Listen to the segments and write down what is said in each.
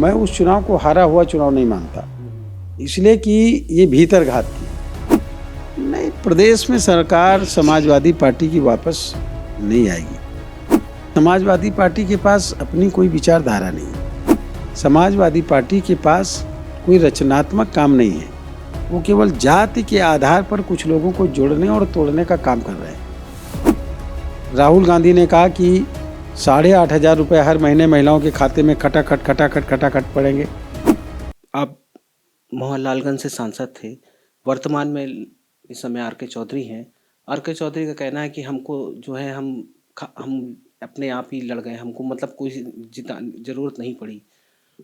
मैं उस चुनाव को हारा हुआ चुनाव नहीं मानता, इसलिए कि ये भीतरघात थी। नहीं, प्रदेश में सरकार समाजवादी पार्टी की वापस नहीं आएगी। समाजवादी पार्टी के पास अपनी कोई विचारधारा नहीं है। समाजवादी पार्टी के पास कोई रचनात्मक काम नहीं है। वो केवल जाति के आधार पर कुछ लोगों को जोड़ने और तोड़ने का काम कर रहे हैं। राहुल गांधी ने कहा कि 8,500 रुपये हर महीने महिलाओं के खाते में खटाखट पड़ेंगे। आप मोहनलालगंज से सांसद थे, वर्तमान में इस समय आर के चौधरी हैं। आर के चौधरी का कहना है कि हमको जो है हम अपने आप ही लड़ गए, हमको मतलब कोई ज़रूरत नहीं पड़ी।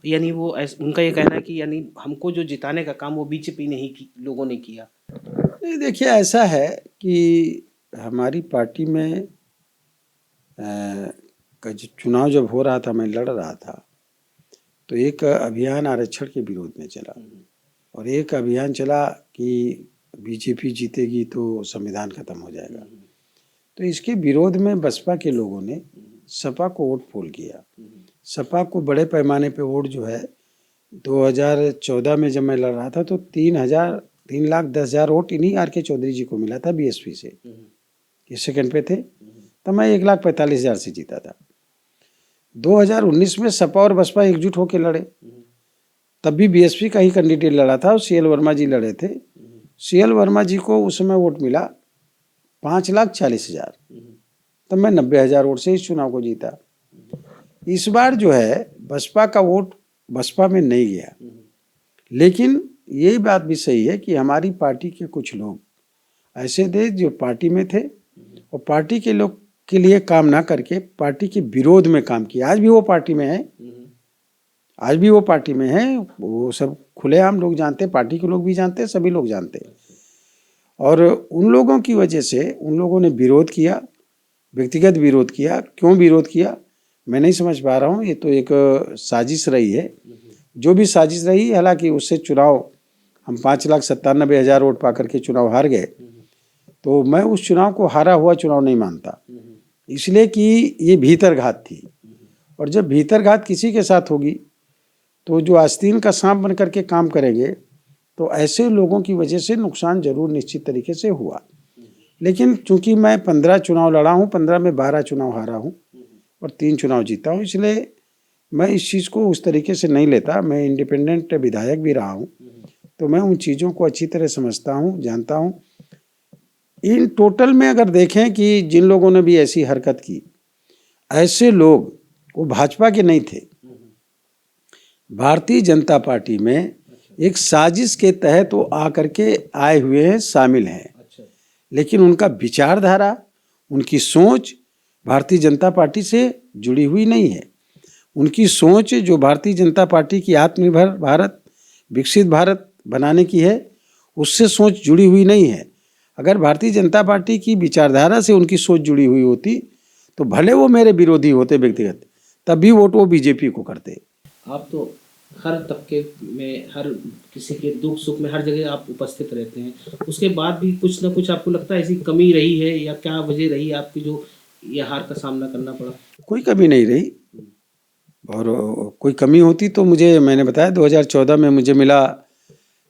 यानी वो उनका ये कहना है कि यानी हमको जो जिताने का काम वो बीजेपी ने ही लोगों ने किया। नहीं, देखिए ऐसा है कि हमारी पार्टी में चुनाव जब हो रहा था, मैं लड़ रहा था, तो एक अभियान आरक्षण के विरोध में चला और एक अभियान चला कि बीजेपी जीतेगी तो संविधान खत्म हो जाएगा। तो इसके विरोध में बसपा के लोगों ने सपा को वोट पोल किया। सपा को बड़े पैमाने पे वोट जो है 2014 में जब मैं लड़ रहा था तो 3,10,000 वोट इन्हीं आर के चौधरी जी को मिला था बीएसपी से। ये सेकंड पे थे, तब मैं 1,45,000 से जीता था। 2019 में सपा और बसपा एकजुट होकर लड़े, तब भी बीएसपी का ही कैंडिडेट लड़ा था और सीएल वर्मा जी लड़े थे। सीएल वर्मा जी को उस समय वोट मिला 5,40,000, तब मैं 90,000 वोट से इस चुनाव को जीता। इस बार जो है बसपा का वोट बसपा में नहीं गया, लेकिन यही बात भी सही है कि हमारी पार्टी के कुछ लोग ऐसे थे जो पार्टी में थे और पार्टी के लोग के लिए काम ना करके पार्टी के विरोध में काम किया। आज भी वो पार्टी में है, वो सब खुलेआम लोग जानते, पार्टी के लोग भी जानते, सभी लोग जानते। और उन लोगों की वजह से उन लोगों ने विरोध किया, व्यक्तिगत विरोध किया। क्यों विरोध किया मैं नहीं समझ पा रहा हूँ। ये तो एक साजिश रही है, जो भी साजिश रही। हालांकि उससे चुनाव हम 5,97,000 वोट पा करके चुनाव हार गए, तो मैं उस चुनाव को हारा हुआ चुनाव नहीं मानता, इसलिए कि ये भीतरघात थी। और जब भीतरघात किसी के साथ होगी तो जो आस्तीन का सांप बन करके काम करेंगे, तो ऐसे लोगों की वजह से नुकसान जरूर निश्चित तरीके से हुआ। लेकिन चूंकि मैं 15 चुनाव लड़ा हूँ, 15 में 12 चुनाव हारा हूँ और 3 चुनाव जीता हूँ, इसलिए मैं इस चीज़ को उस तरीके से नहीं लेता। मैं इंडिपेंडेंट विधायक भी रहा हूँ, तो मैं उन चीज़ों को अच्छी तरह समझता हूँ, जानता हूँ। इन टोटल में अगर देखें कि जिन लोगों ने भी ऐसी हरकत की, ऐसे लोग वो भाजपा के नहीं थे, भारतीय जनता पार्टी में एक साजिश के तहत वो आकर के आए हुए हैं, शामिल हैं। लेकिन उनका विचारधारा, उनकी सोच भारतीय जनता पार्टी से जुड़ी हुई नहीं है। उनकी सोच जो भारतीय जनता पार्टी की आत्मनिर्भर भारत, विकसित भारत बनाने की है, उससे सोच जुड़ी हुई नहीं है। अगर भारतीय जनता पार्टी की विचारधारा से उनकी सोच जुड़ी हुई होती तो भले वो मेरे विरोधी होते व्यक्तिगत, तब भी वोट वो बीजेपी को करते। आप तो हर तबके में, हर किसी के दुख सुख में हर जगह आप उपस्थित रहते हैं, उसके बाद भी कुछ ना कुछ आपको लगता है ऐसी कमी रही है या क्या वजह रही आपकी जो ये हार का सामना करना पड़ा? कोई कमी नहीं रही, और कोई कमी होती तो मैंने बताया 2014 में मुझे मिला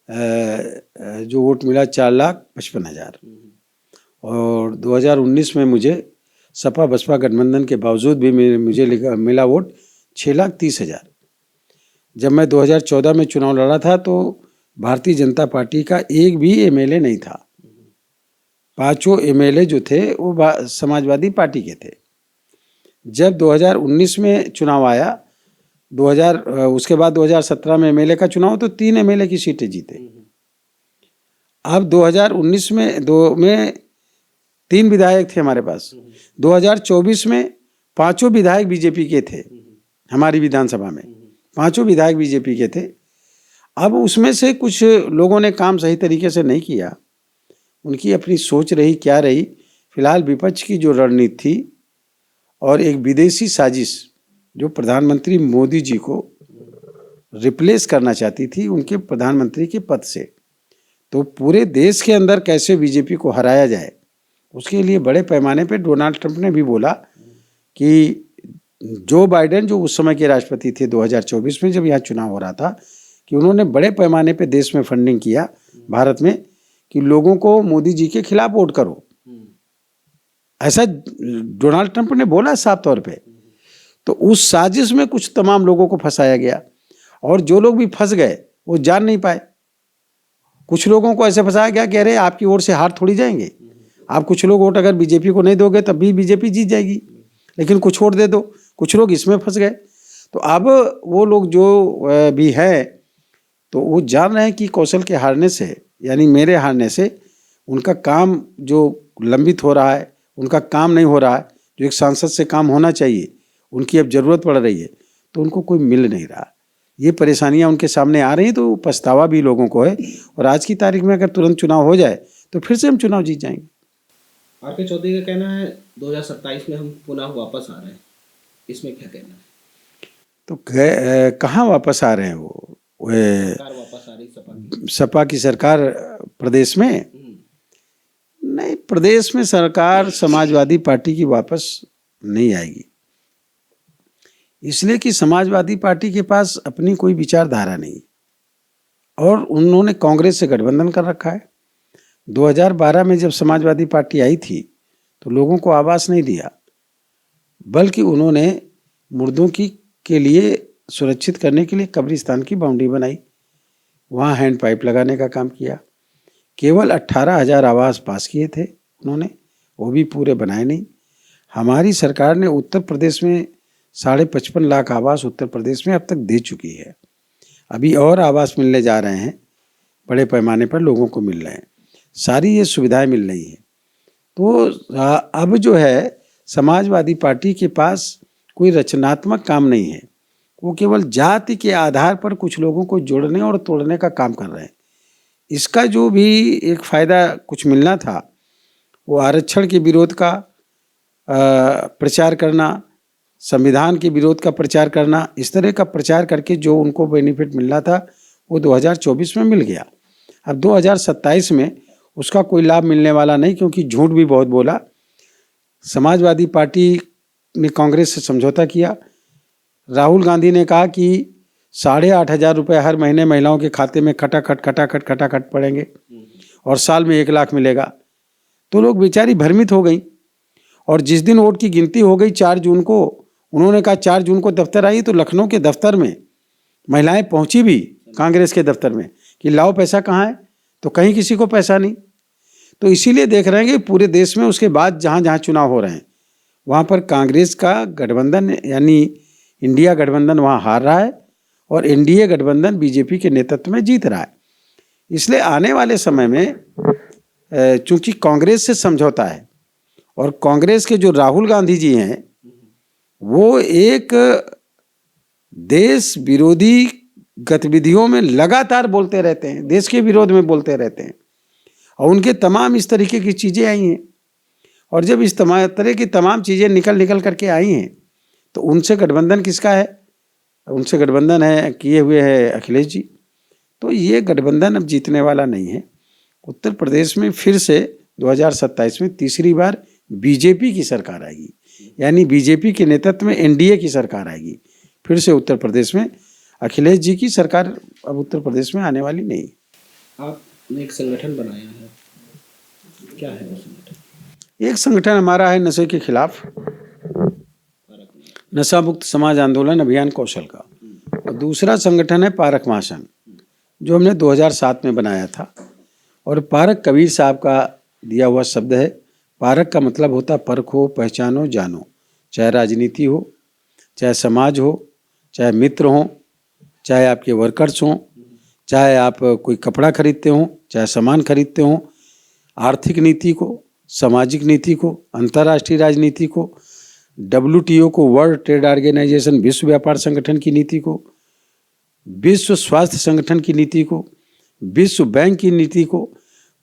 जो वोट मिला 4,55,000 और 2019 में मुझे सपा बसपा गठबंधन के बावजूद भी मुझे मिला वोट 6,30,000। जब मैं 2014 में चुनाव लड़ा था तो भारतीय जनता पार्टी का एक भी एमएलए नहीं था। 5 एमएलए जो थे वो समाजवादी पार्टी के थे। जब 2019 में चुनाव आया, उसके बाद 2017 में एमएलए का चुनाव, तो 3 एमएलए की सीटें जीते। अब 2019 में 3 विधायक थे हमारे पास। 2024 में 5 विधायक बीजेपी के थे, हमारी विधानसभा में 5 विधायक बीजेपी के थे। अब उसमें से कुछ लोगों ने काम सही तरीके से नहीं किया, उनकी अपनी सोच रही क्या रही। फिलहाल विपक्ष की जो रणनीति थी और एक विदेशी साजिश जो प्रधानमंत्री मोदी जी को रिप्लेस करना चाहती थी उनके प्रधानमंत्री के पद से, तो पूरे देश के अंदर कैसे बीजेपी को हराया जाए, उसके लिए बड़े पैमाने पे डोनाल्ड ट्रंप ने भी बोला कि जो बाइडेन जो उस समय के राष्ट्रपति थे 2024 में जब यहाँ चुनाव हो रहा था, कि उन्होंने बड़े पैमाने पे देश में फंडिंग किया भारत में कि लोगों को मोदी जी के खिलाफ वोट करो, ऐसा डोनाल्ड ट्रंप ने बोला साफ तौर पे। तो उस साजिश में कुछ तमाम लोगों को फंसाया गया और जो लोग भी फंस गए वो जान नहीं पाए। कुछ लोगों को ऐसे फंसाया गया, कह रहे आपकी ओर से हार थोड़ी जाएंगे, आप कुछ लोग वोट अगर बीजेपी को नहीं दोगे तब भी बीजेपी जीत जाएगी, लेकिन कुछ वोट दे दो। कुछ लोग इसमें फंस गए। तो अब वो लोग जो भी हैं तो वो जान रहे हैं कि कौशल के हारने से, यानी मेरे हारने से उनका काम जो लंबित हो रहा है, उनका काम नहीं हो रहा है, जो एक सांसद से काम होना चाहिए, उनकी अब ज़रूरत पड़ रही है, तो उनको कोई मिल नहीं रहा। ये परेशानियां उनके सामने आ रही, तो पछतावा भी लोगों को है। और आज की तारीख में अगर तुरंत चुनाव हो जाए तो फिर से हम चुनाव जीत जाएंगे। आर.के. चौधरी का कहना है 2027 में हम पुनः वापस आ रहे हैं, इसमें क्या कहना है? तो कहाँ वापस आ रहे हैं? वो सरकार वापस आ रही सपा की सरकार प्रदेश में? नहीं, प्रदेश में सरकार समाजवादी पार्टी की वापस नहीं आएगी, इसलिए कि समाजवादी पार्टी के पास अपनी कोई विचारधारा नहीं और उन्होंने कांग्रेस से गठबंधन कर रखा है। 2012 में जब समाजवादी पार्टी आई थी तो लोगों को आवास नहीं दिया, बल्कि उन्होंने मुर्दों के लिए सुरक्षित करने के लिए कब्रिस्तान की बाउंड्री बनाई, वहाँ हैंड पाइप लगाने का काम किया। केवल 18,000 आवास पास किए थे उन्होंने, वो भी पूरे बनाए नहीं। हमारी सरकार ने उत्तर प्रदेश में 55.5 लाख आवास उत्तर प्रदेश में अब तक दे चुकी है। अभी और आवास मिलने जा रहे हैं, बड़े पैमाने पर लोगों को मिल रहे हैं, सारी ये सुविधाएं मिल रही हैं। तो अब जो है समाजवादी पार्टी के पास कोई रचनात्मक काम नहीं है, वो केवल जाति के आधार पर कुछ लोगों को जोड़ने और तोड़ने का काम कर रहे हैं। इसका जो भी एक फ़ायदा कुछ मिलना था, वो आरक्षण के विरोध का प्रचार करना, संविधान के विरोध का प्रचार करना, इस तरह का प्रचार करके जो उनको बेनिफिट मिलना था वो 2024 में मिल गया। अब 2027 में उसका कोई लाभ मिलने वाला नहीं, क्योंकि झूठ भी बहुत बोला। समाजवादी पार्टी ने कांग्रेस से समझौता किया। राहुल गांधी ने कहा कि 8,500 रुपये हर महीने महिलाओं के खाते में खटाखट पड़ेंगे और साल में 1 लाख मिलेगा। तो लोग बेचारी भ्रमित हो गई। और जिस दिन वोट की गिनती हो गई 4 जून को, उन्होंने कहा 4 जून को दफ्तर आई, तो लखनऊ के दफ्तर में महिलाएं पहुंची भी कांग्रेस के दफ्तर में कि लाओ पैसा कहाँ है, तो कहीं किसी को पैसा नहीं। तो इसीलिए देख रहे हैं कि पूरे देश में उसके बाद जहाँ जहाँ चुनाव हो रहे हैं वहाँ पर कांग्रेस का गठबंधन यानी इंडिया गठबंधन वहाँ हार रहा है और एनडीए गठबंधन बीजेपी के नेतृत्व में जीत रहा है। इसलिए आने वाले समय में चूंकि कांग्रेस से समझौता है और कांग्रेस के जो राहुल गांधी जी हैं वो एक देश विरोधी गतिविधियों में लगातार बोलते रहते हैं, देश के विरोध में बोलते रहते हैं और उनके तमाम इस तरीके की चीज़ें आई हैं। और जब इस तरह की तमाम चीज़ें निकल करके आई हैं तो उनसे गठबंधन किसका है? उनसे गठबंधन है किए हुए है अखिलेश जी। तो ये गठबंधन अब जीतने वाला नहीं है। उत्तर प्रदेश में फिर से 2027 में तीसरी बार बीजेपी की सरकार आएगी, यानी बीजेपी के नेतृत्व में एनडीए की सरकार आएगी। फिर से उत्तर प्रदेश में अखिलेश जी की सरकार अब उत्तर प्रदेश में आने वाली नहीं। आपने एक संगठन बनाया है, क्या है वो संगठन? एक संगठन हमारा है नशे के खिलाफ, नशा मुक्त समाज आंदोलन अभियान कौशल का, और दूसरा संगठन है पारक महासंघ जो हमने 2007 में बनाया था। और पारक कबीर साहब का दिया हुआ शब्द है। पारक का मतलब होता है परखो, पहचानो, जानो। चाहे राजनीति हो, चाहे समाज हो, चाहे मित्र हों, चाहे आपके वर्कर्स हों, चाहे आप कोई कपड़ा खरीदते हों, चाहे सामान खरीदते हों, आर्थिक नीति को, सामाजिक नीति को, अंतर्राष्ट्रीय राजनीति को, WTO को, वर्ल्ड ट्रेड ऑर्गेनाइजेशन, विश्व व्यापार संगठन की नीति को, विश्व स्वास्थ्य संगठन की नीति को, विश्व बैंक की नीति को,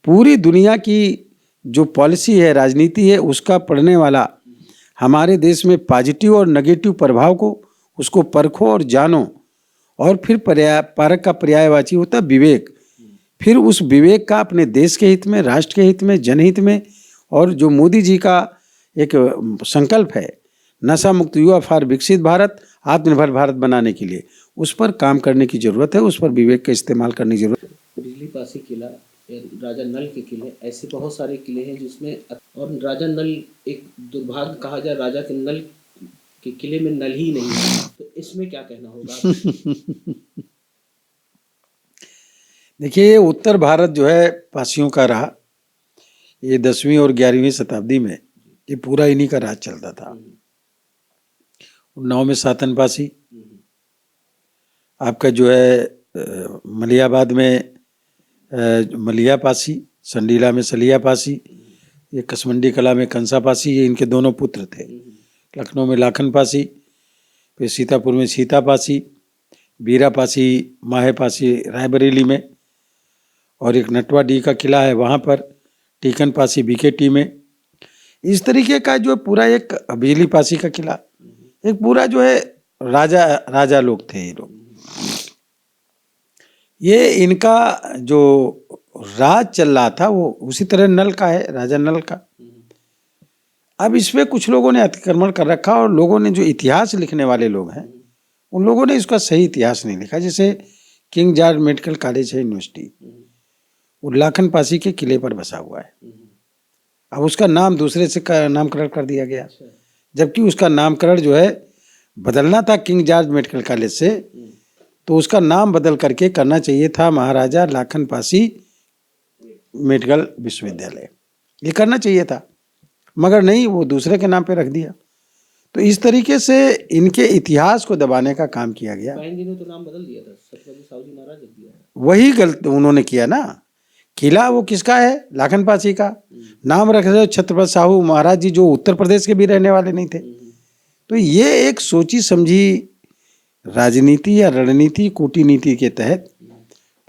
पूरी दुनिया की जो पॉलिसी है, राजनीति है, उसका पढ़ने वाला हमारे देश में पॉजिटिव और नेगेटिव प्रभाव को उसको परखो और जानो। और फिर पारक का पर्यायवाची होता है विवेक। फिर उस विवेक का अपने देश के हित में, राष्ट्र के हित में, जनहित में, और जो मोदी जी का एक संकल्प है नशा मुक्त युवा फॉर विकसित भारत, आत्मनिर्भर भारत बनाने के लिए उस पर काम करने की ज़रूरत है, उस पर विवेक का इस्तेमाल करने की ज़रूरत है। बिजली पासी किला या राजा नल के किले, ऐसे बहुत सारे किले हैं जिसमें, और राजा नल एक दुर्भाग्य कहा जाए, राजा के नल के किले में नल ही नहीं है, तो इसमें क्या कहना होगा? देखिए, उत्तर भारत जो है पासियों का रहा, ये 10वीं और 11वीं शताब्दी में ये पूरा इन्हीं का राज चलता था। उन्नाव में सातन पासी, आपका जो है मलियाबाद में मलिया पासी, संडीला में सलिया पासी, ये कसमंडी कला में कंसा पासी, ये इनके दोनों पुत्र थे। लखनऊ में लाखन पासी, फिर सीतापुर में सीता पासी, बीरा पासी, माहे पासी रायबरेली में, और एक नटवा डी का किला है वहाँ पर, टीकन पासी बीकेटी में। इस तरीके का जो पूरा एक बिजली पासी का किला, एक पूरा जो है राजा लोग थे ये लोग। ये इनका जो राज चल रहा था वो उसी तरह नल का है, राजा नल का। अब इसमें कुछ लोगों ने अतिक्रमण कर रखा, और लोगों ने जो इतिहास लिखने वाले लोग हैं उन लोगों ने इसका सही इतिहास नहीं लिखा। जैसे किंग जॉर्ज मेडिकल कॉलेज है, यूनिवर्सिटी, वो लाखन पासी के किले पर बसा हुआ है। अब उसका नाम दूसरे से नामकरण कर दिया गया, जबकि उसका नामकरण जो है बदलना था किंग जॉर्ज मेडिकल कॉलेज से, तो उसका नाम बदल करके करना चाहिए था महाराजा लाखन पासी मेडिकल विश्वविद्यालय, ये करना चाहिए था, मगर नहीं, वो दूसरे के नाम पे रख दिया। तो इस तरीके से इनके इतिहास को दबाने का काम किया गया। जी ने तो नाम बदल दिया था, छत्रपति साहू जी महाराज रख दिया। वही गलत उन्होंने किया ना। किला वो किसका है? लाखन पासी का। नाम रख रहे छत्रपति साहू महाराज जी, जो उत्तर प्रदेश के भी रहने वाले नहीं थे। तो ये एक सोची समझी राजनीति या रणनीति, कूटनीति के तहत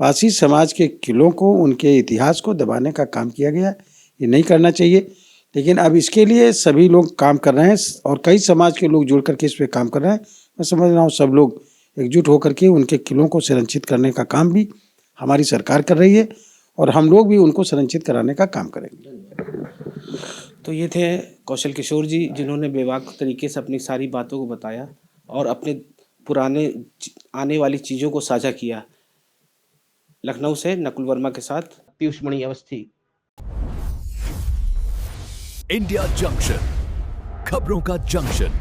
पासी समाज के किलों को, उनके इतिहास को दबाने का काम किया गया। ये नहीं करना चाहिए, लेकिन अब इसके लिए सभी लोग काम कर रहे हैं, और कई समाज के लोग जुड़ करके इस पर काम कर रहे हैं। मैं समझ रहा हूँ सब लोग एकजुट होकर के उनके किलों को संरक्षित करने का काम भी हमारी सरकार कर रही है, और हम लोग भी उनको संरक्षित कराने का काम करेंगे। तो ये थे कौशल किशोर जी, जिन्होंने बेबाक तरीके से अपनी सारी बातों को बताया और अपने पुराने आने वाली चीज़ों को साझा किया। लखनऊ से नकुल वर्मा के साथ पीयूष मणि अवस्थी। इंडिया जंक्शन, खबरों का जंक्शन।